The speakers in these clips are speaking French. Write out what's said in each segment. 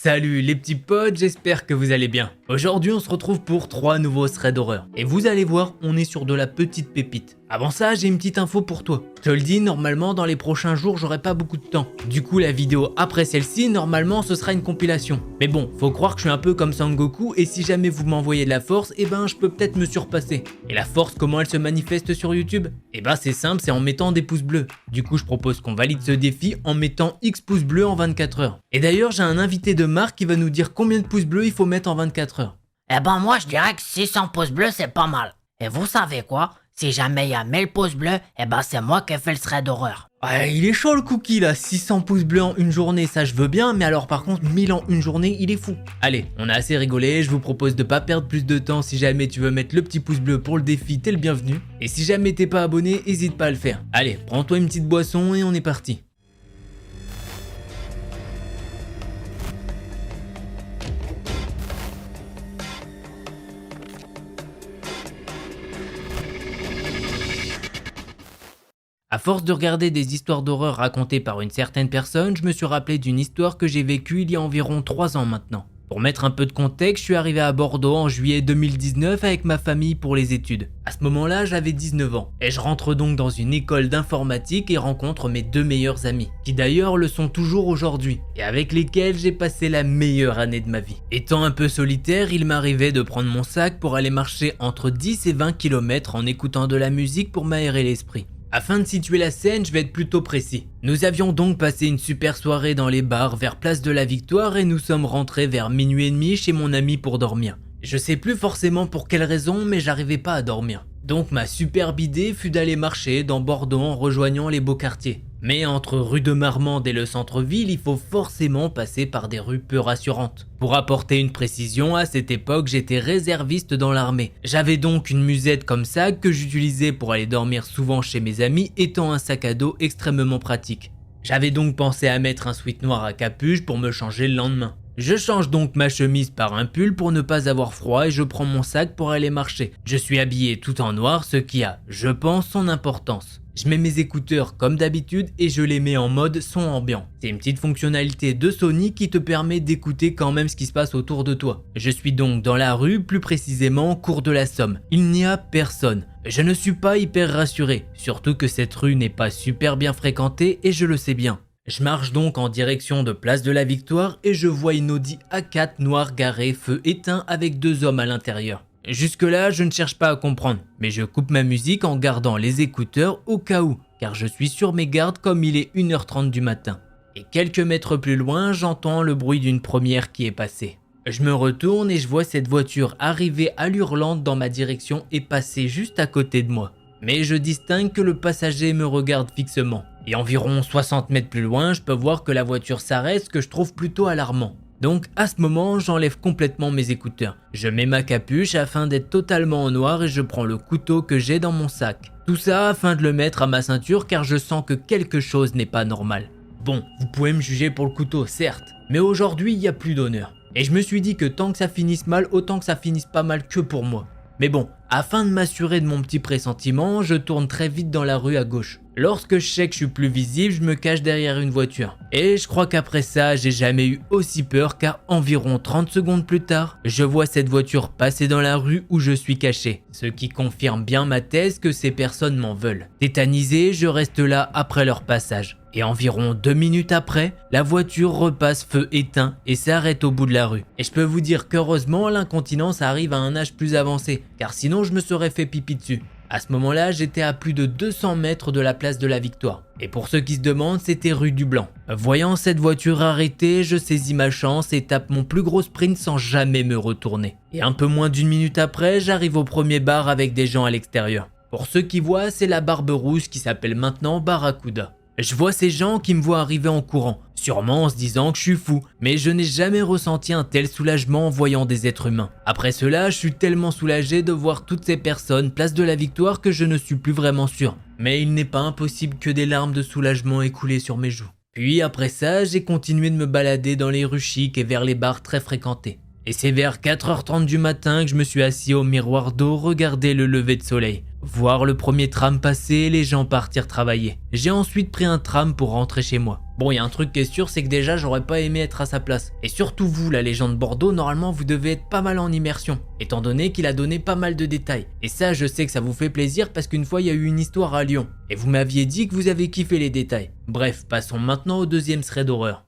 Salut les petits potes, j'espère que vous allez bien. Aujourd'hui on se retrouve pour 3 nouveaux threads d'horreur. Et vous allez voir, on est sur de la petite pépite. Avant ça, j'ai une petite info pour toi. Je te le dis, normalement dans les prochains jours, j'aurai pas beaucoup de temps. Du coup, la vidéo après celle-ci, normalement ce sera une compilation. Mais bon, faut croire que je suis un peu comme Sangoku et si jamais vous m'envoyez de la force, je peux peut-être me surpasser. Et la force, comment elle se manifeste sur YouTube? C'est simple, c'est en mettant des pouces bleus. Du coup, je propose qu'on valide ce défi en mettant X pouces bleus en 24 heures. Et d'ailleurs, j'ai un invité de marque qui va nous dire combien de pouces bleus il faut mettre en 24 heures. Moi je dirais que 600 pouces bleus c'est pas mal. Et vous savez quoi? Si jamais il y a 1000 pouces bleus, c'est moi qui ai fait le thread d'horreur. Ouais, il est chaud le cookie là, 600 pouces bleus en une journée, ça je veux bien, mais alors par contre 1000 en une journée, il est fou. Allez, on a assez rigolé, je vous propose de pas perdre plus de temps. Si jamais tu veux mettre le petit pouce bleu pour le défi, t'es le bienvenu. Et si jamais t'es pas abonné, hésite pas à le faire. Allez, prends-toi une petite boisson et on est parti. À force de regarder des histoires d'horreur racontées par une certaine personne, je me suis rappelé d'une histoire que j'ai vécue il y a environ 3 ans maintenant. Pour mettre un peu de contexte, je suis arrivé à Bordeaux en juillet 2019 avec ma famille pour les études. À ce moment-là, j'avais 19 ans et je rentre donc dans une école d'informatique et rencontre mes 2 meilleurs amis, qui d'ailleurs le sont toujours aujourd'hui et avec lesquels j'ai passé la meilleure année de ma vie. Étant un peu solitaire, il m'arrivait de prendre mon sac pour aller marcher entre 10 et 20 km en écoutant de la musique pour m'aérer l'esprit. Afin de situer la scène, je vais être plutôt précis. Nous avions donc passé une super soirée dans les bars vers Place de la Victoire et nous sommes rentrés vers minuit et demi chez mon ami pour dormir. Je sais plus forcément pour quelle raison, mais j'arrivais pas à dormir. Donc ma superbe idée fut d'aller marcher dans Bordeaux en rejoignant les beaux quartiers. Mais entre rue de Marmande et le centre-ville, il faut forcément passer par des rues peu rassurantes. Pour apporter une précision, à cette époque, j'étais réserviste dans l'armée. J'avais donc une musette comme sac que j'utilisais pour aller dormir souvent chez mes amis, étant un sac à dos extrêmement pratique. J'avais donc pensé à mettre un sweat noir à capuche pour me changer le lendemain. Je change donc ma chemise par un pull pour ne pas avoir froid et je prends mon sac pour aller marcher. Je suis habillé tout en noir, ce qui a, je pense, son importance. Je mets mes écouteurs comme d'habitude et je les mets en mode son ambiant. C'est une petite fonctionnalité de Sony qui te permet d'écouter quand même ce qui se passe autour de toi. Je suis donc dans la rue, plus précisément cours de la Somme. Il n'y a personne. Je ne suis pas hyper rassuré, surtout que cette rue n'est pas super bien fréquentée et je le sais bien. Je marche donc en direction de Place de la Victoire et je vois une Audi A4 noire garée, feu éteint avec 2 hommes à l'intérieur. Jusque là, je ne cherche pas à comprendre, mais je coupe ma musique en gardant les écouteurs au cas où, car je suis sur mes gardes comme il est 1h30 du matin. Et quelques mètres plus loin, j'entends le bruit d'une première qui est passée. Je me retourne et je vois cette voiture arriver à l'hurlante dans ma direction et passer juste à côté de moi. Mais je distingue que le passager me regarde fixement. Et environ 60 mètres plus loin, je peux voir que la voiture s'arrête, ce que je trouve plutôt alarmant. Donc à ce moment, j'enlève complètement mes écouteurs. Je mets ma capuche afin d'être totalement en noir et je prends le couteau que j'ai dans mon sac. Tout ça afin de le mettre à ma ceinture car je sens que quelque chose n'est pas normal. Bon, vous pouvez me juger pour le couteau, certes, mais aujourd'hui il n'y a plus d'honneur. Et je me suis dit que tant que ça finisse mal, autant que ça finisse pas mal que pour moi. Mais bon, afin de m'assurer de mon petit pressentiment, je tourne très vite dans la rue à gauche. Lorsque je sais que je suis plus visible, je me cache derrière une voiture. Et je crois qu'après ça, j'ai jamais eu aussi peur car environ 30 secondes plus tard, je vois cette voiture passer dans la rue où je suis caché. Ce qui confirme bien ma thèse que ces personnes m'en veulent. Tétanisé, je reste là après leur passage. Et environ 2 minutes après, la voiture repasse feu éteint et s'arrête au bout de la rue. Et je peux vous dire qu'heureusement, l'incontinence arrive à un âge plus avancé, car sinon je me serais fait pipi dessus. À ce moment-là, j'étais à plus de 200 mètres de la Place de la Victoire. Et pour ceux qui se demandent, c'était rue du Blanc. Voyant cette voiture arrêtée, je saisis ma chance et tape mon plus gros sprint sans jamais me retourner. Et un peu moins d'1 minute après, j'arrive au premier bar avec des gens à l'extérieur. Pour ceux qui voient, c'est la Barbe Rouge qui s'appelle maintenant Barracuda. Je vois ces gens qui me voient arriver en courant, sûrement en se disant que je suis fou, mais je n'ai jamais ressenti un tel soulagement en voyant des êtres humains. Après cela, je suis tellement soulagé de voir toutes ces personnes Place de la Victoire que je ne suis plus vraiment sûr. Mais il n'est pas impossible que des larmes de soulagement aient coulé sur mes joues. Puis après ça, j'ai continué de me balader dans les rues chics et vers les bars très fréquentés. Et c'est vers 4h30 du matin que je me suis assis au miroir d'eau, regarder le lever de soleil. Voir le premier tram passer et les gens partir travailler. J'ai ensuite pris un tram pour rentrer chez moi. Bon, il y a un truc qui est sûr, c'est que déjà j'aurais pas aimé être à sa place. Et surtout vous, la légende Bordeaux, normalement vous devez être pas mal en immersion, étant donné qu'il a donné pas mal de détails. Et ça, je sais que ça vous fait plaisir parce qu'une fois il y a eu une histoire à Lyon. Et vous m'aviez dit que vous avez kiffé les détails. Bref, passons maintenant au deuxième thread d'horreur.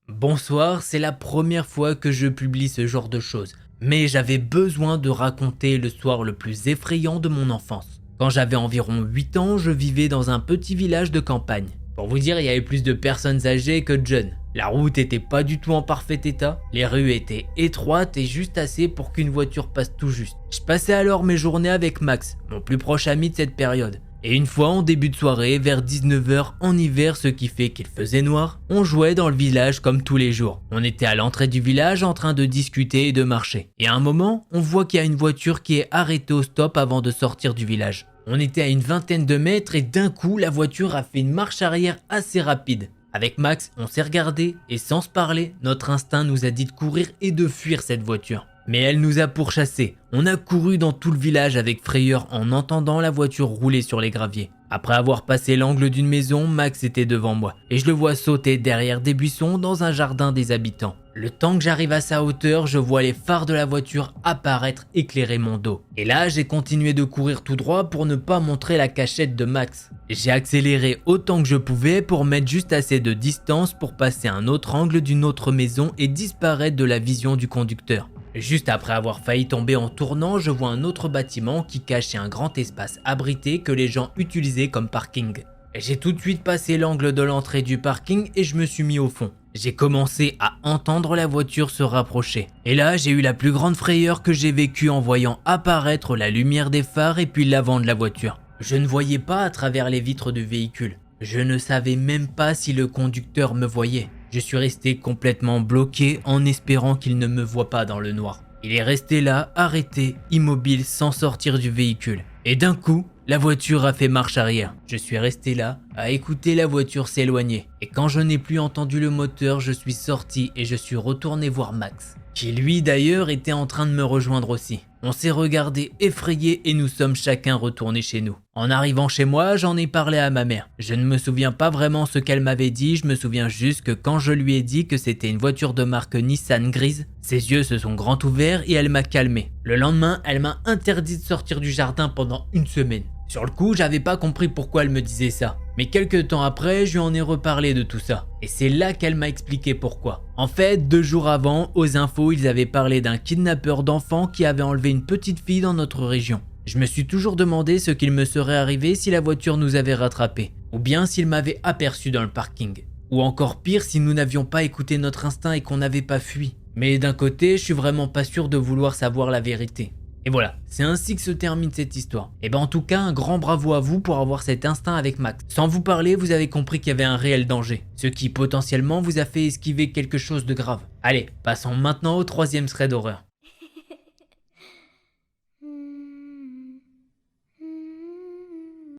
Bonsoir, c'est la première fois que je publie ce genre de choses, mais j'avais besoin de raconter le soir le plus effrayant de mon enfance. Quand j'avais environ 8 ans, je vivais dans un petit village de campagne. Pour vous dire, il y avait plus de personnes âgées que de jeunes. La route était pas du tout en parfait état, les rues étaient étroites et juste assez pour qu'une voiture passe tout juste. Je passais alors mes journées avec Max, mon plus proche ami de cette période. Et une fois en début de soirée, vers 19h en hiver, ce qui fait qu'il faisait noir, on jouait dans le village comme tous les jours. On était à l'entrée du village en train de discuter et de marcher. Et à un moment, on voit qu'il y a une voiture qui est arrêtée au stop avant de sortir du village. On était à une vingtaine de mètres et d'un coup, la voiture a fait une marche arrière assez rapide. Avec Max, on s'est regardé et sans se parler, notre instinct nous a dit de courir et de fuir cette voiture. Mais elle nous a pourchassés. On a couru dans tout le village avec frayeur en entendant la voiture rouler sur les graviers. Après avoir passé l'angle d'une maison, Max était devant moi et je le vois sauter derrière des buissons dans un jardin des habitants. Le temps que j'arrive à sa hauteur, je vois les phares de la voiture apparaître, éclairer mon dos. Et là, j'ai continué de courir tout droit pour ne pas montrer la cachette de Max. J'ai accéléré autant que je pouvais pour mettre juste assez de distance pour passer un autre angle d'une autre maison et disparaître de la vision du conducteur. Juste après avoir failli tomber en tournant, je vois un autre bâtiment qui cachait un grand espace abrité que les gens utilisaient comme parking. J'ai tout de suite passé l'angle de l'entrée du parking et je me suis mis au fond. J'ai commencé à entendre la voiture se rapprocher. Et là, j'ai eu la plus grande frayeur que j'ai vécue en voyant apparaître la lumière des phares et puis l'avant de la voiture. Je ne voyais pas à travers les vitres du véhicule. Je ne savais même pas si le conducteur me voyait. Je suis resté complètement bloqué en espérant qu'il ne me voie pas dans le noir. Il est resté là, arrêté, immobile, sans sortir du véhicule. Et d'un coup, la voiture a fait marche arrière. Je suis resté là, à écouter la voiture s'éloigner. Et quand je n'ai plus entendu le moteur, je suis sorti et je suis retourné voir Max, qui lui d'ailleurs était en train de me rejoindre aussi. On s'est regardé effrayés et nous sommes chacun retournés chez nous. En arrivant chez moi, j'en ai parlé à ma mère. Je ne me souviens pas vraiment ce qu'elle m'avait dit, je me souviens juste que quand je lui ai dit que c'était une voiture de marque Nissan grise, ses yeux se sont grands ouverts et elle m'a calmé. Le lendemain, elle m'a interdit de sortir du jardin pendant une semaine. Sur le coup, j'avais pas compris pourquoi elle me disait ça. Mais quelques temps après, je lui en ai reparlé de tout ça. Et c'est là qu'elle m'a expliqué pourquoi. En fait, 2 jours avant, aux infos, ils avaient parlé d'un kidnappeur d'enfants qui avait enlevé une petite fille dans notre région. Je me suis toujours demandé ce qu'il me serait arrivé si la voiture nous avait rattrapés. Ou bien s'il m'avait aperçu dans le parking. Ou encore pire, si nous n'avions pas écouté notre instinct et qu'on n'avait pas fui. Mais d'un côté, je suis vraiment pas sûr de vouloir savoir la vérité. Et voilà, c'est ainsi que se termine cette histoire. Et ben en tout cas, un grand bravo à vous pour avoir cet instinct avec Max. Sans vous parler, vous avez compris qu'il y avait un réel danger, ce qui potentiellement vous a fait esquiver quelque chose de grave. Allez, passons maintenant au 3e thread d'horreur.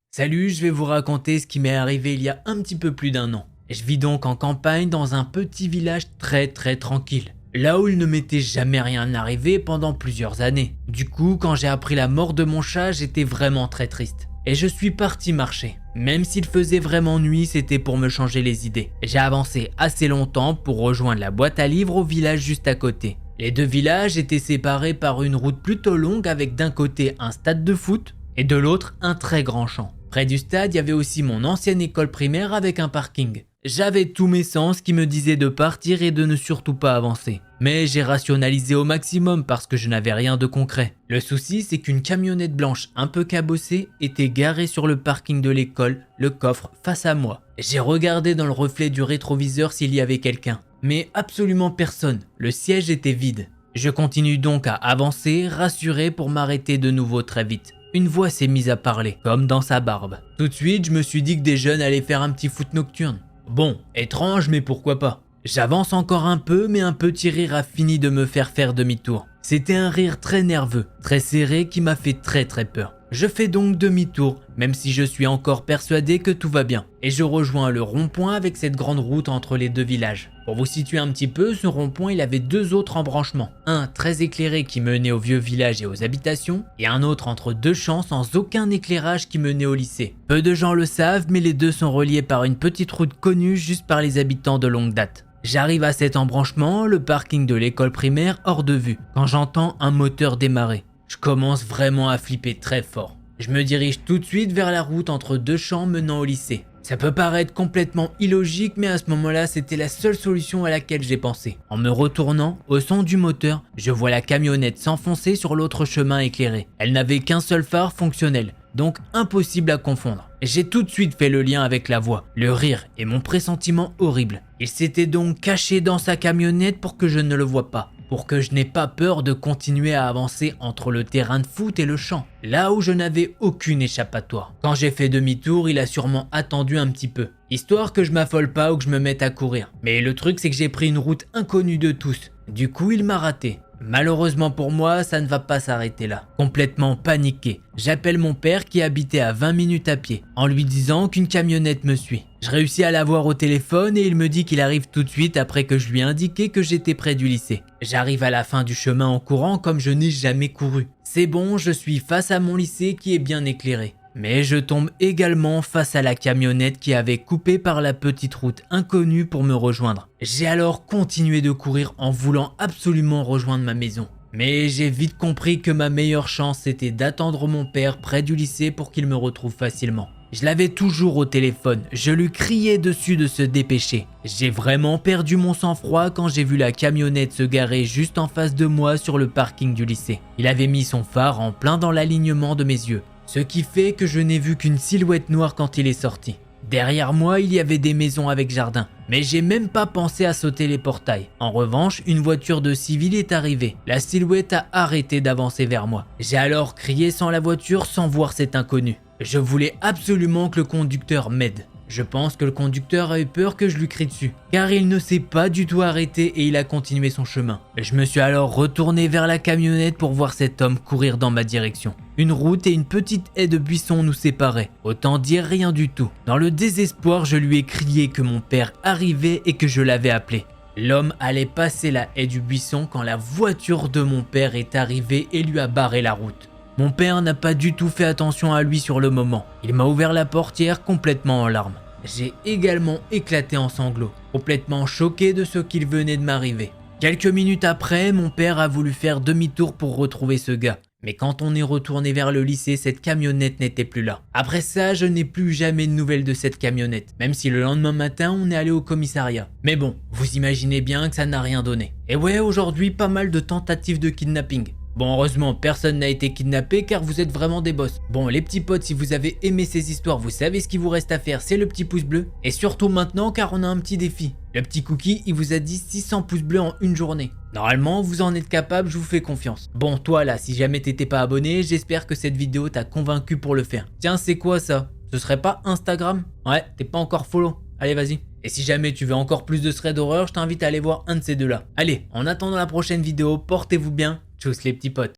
Salut, je vais vous raconter ce qui m'est arrivé il y a un petit peu plus d'1 an. Je vis donc en campagne dans un petit village très tranquille. Là où il ne m'était jamais rien arrivé pendant plusieurs années. Du coup, quand j'ai appris la mort de mon chat, j'étais vraiment très triste. Et je suis parti marcher. Même s'il faisait vraiment nuit, c'était pour me changer les idées. J'ai avancé assez longtemps pour rejoindre la boîte à livres au village juste à côté. Les 2 villages étaient séparés par une route plutôt longue avec d'un côté un stade de foot et de l'autre un très grand champ. Près du stade, il y avait aussi mon ancienne école primaire avec un parking. J'avais tous mes sens qui me disaient de partir et de ne surtout pas avancer. Mais j'ai rationalisé au maximum parce que je n'avais rien de concret. Le souci, c'est qu'une camionnette blanche un peu cabossée était garée sur le parking de l'école, le coffre face à moi. J'ai regardé dans le reflet du rétroviseur s'il y avait quelqu'un. Mais absolument personne, le siège était vide. Je continue donc à avancer, rassuré pour m'arrêter de nouveau très vite. Une voix s'est mise à parler, comme dans sa barbe. Tout de suite, je me suis dit que des jeunes allaient faire un petit foot nocturne. Bon, étrange mais pourquoi pas. J'avance encore un peu mais un petit rire a fini de me faire demi-tour. C'était un rire très nerveux, très serré qui m'a fait très peur. Je fais donc demi-tour, même si je suis encore persuadé que tout va bien. Et je rejoins le rond-point avec cette grande route entre les deux villages. Pour vous situer un petit peu, ce rond-point il avait deux autres embranchements. Un très éclairé qui menait au vieux village et aux habitations, et un autre entre deux champs sans aucun éclairage qui menait au lycée. Peu de gens le savent, mais les deux sont reliés par une petite route connue juste par les habitants de longue date. J'arrive à cet embranchement, le parking de l'école primaire hors de vue, quand j'entends un moteur démarrer. Je commence vraiment à flipper très fort. Je me dirige tout de suite vers la route entre deux champs menant au lycée. Ça peut paraître complètement illogique, mais à ce moment-là, c'était la seule solution à laquelle j'ai pensé. En me retournant, au son du moteur, je vois la camionnette s'enfoncer sur l'autre chemin éclairé. Elle n'avait qu'un seul phare fonctionnel, donc impossible à confondre. J'ai tout de suite fait le lien avec la voix, le rire et mon pressentiment horrible. Il s'était donc caché dans sa camionnette pour que je ne le voie pas. Pour que je n'ai pas peur de continuer à avancer entre le terrain de foot et le champ, là où je n'avais aucune échappatoire. Quand j'ai fait demi-tour, il a sûrement attendu un petit peu, histoire que je m'affole pas ou que je me mette à courir. Mais le truc c'est que j'ai pris une route inconnue de tous, du coup il m'a raté. Malheureusement pour moi, ça ne va pas s'arrêter là. Complètement paniqué, j'appelle mon père qui habitait à 20 minutes à pied, en lui disant qu'une camionnette me suit. Je réussis à l'avoir au téléphone et il me dit qu'il arrive tout de suite après que je lui ai indiqué que j'étais près du lycée. J'arrive à la fin du chemin en courant comme je n'ai jamais couru. C'est bon, je suis face à mon lycée qui est bien éclairé. Mais je tombe également face à la camionnette qui avait coupé par la petite route inconnue pour me rejoindre. J'ai alors continué de courir en voulant absolument rejoindre ma maison. Mais j'ai vite compris que ma meilleure chance était d'attendre mon père près du lycée pour qu'il me retrouve facilement. Je l'avais toujours au téléphone, je lui criais dessus de se dépêcher. J'ai vraiment perdu mon sang-froid quand j'ai vu la camionnette se garer juste en face de moi sur le parking du lycée. Il avait mis son phare en plein dans l'alignement de mes yeux, ce qui fait que je n'ai vu qu'une silhouette noire quand il est sorti. Derrière moi, il y avait des maisons avec jardin, mais j'ai même pas pensé à sauter les portails. En revanche, une voiture de civil est arrivée. La silhouette a arrêté d'avancer vers moi. J'ai alors crié sans la voiture sans voir cet inconnu. Je voulais absolument que le conducteur m'aide. Je pense que le conducteur a eu peur que je lui crie dessus, car il ne s'est pas du tout arrêté et il a continué son chemin. Je me suis alors retourné vers la camionnette pour voir cet homme courir dans ma direction. Une route et une petite haie de buissons nous séparaient, autant dire rien du tout. Dans le désespoir, je lui ai crié que mon père arrivait et que je l'avais appelé. L'homme allait passer la haie du buisson quand la voiture de mon père est arrivée et lui a barré la route. Mon père n'a pas du tout fait attention à lui sur le moment. Il m'a ouvert la portière complètement en larmes. J'ai également éclaté en sanglots, complètement choqué de ce qu'il venait de m'arriver. Quelques minutes après, mon père a voulu faire demi-tour pour retrouver ce gars. Mais quand on est retourné vers le lycée, cette camionnette n'était plus là. Après ça, je n'ai plus jamais de nouvelles de cette camionnette, même si le lendemain matin, on est allé au commissariat. Mais bon, vous imaginez bien que ça n'a rien donné. Et ouais, aujourd'hui, pas mal de tentatives de kidnapping. Bon, heureusement, personne n'a été kidnappé car vous êtes vraiment des boss. Bon, les petits potes, si vous avez aimé ces histoires, vous savez ce qu'il vous reste à faire, c'est le petit pouce bleu. Et surtout maintenant, car on a un petit défi. Le petit cookie, il vous a dit 600 pouces bleus en une journée. Normalement, vous en êtes capable, je vous fais confiance. Bon, toi là, si jamais t'étais pas abonné, j'espère que cette vidéo t'a convaincu pour le faire. Tiens, c'est quoi ça? Ce serait pas Instagram? Ouais, t'es pas encore follow. Allez, vas-y. Et si jamais tu veux encore plus de threads d'horreur, je t'invite à aller voir un de ces deux là. Allez, en attendant la prochaine vidéo, portez-vous bien. Tchuss les petits potes.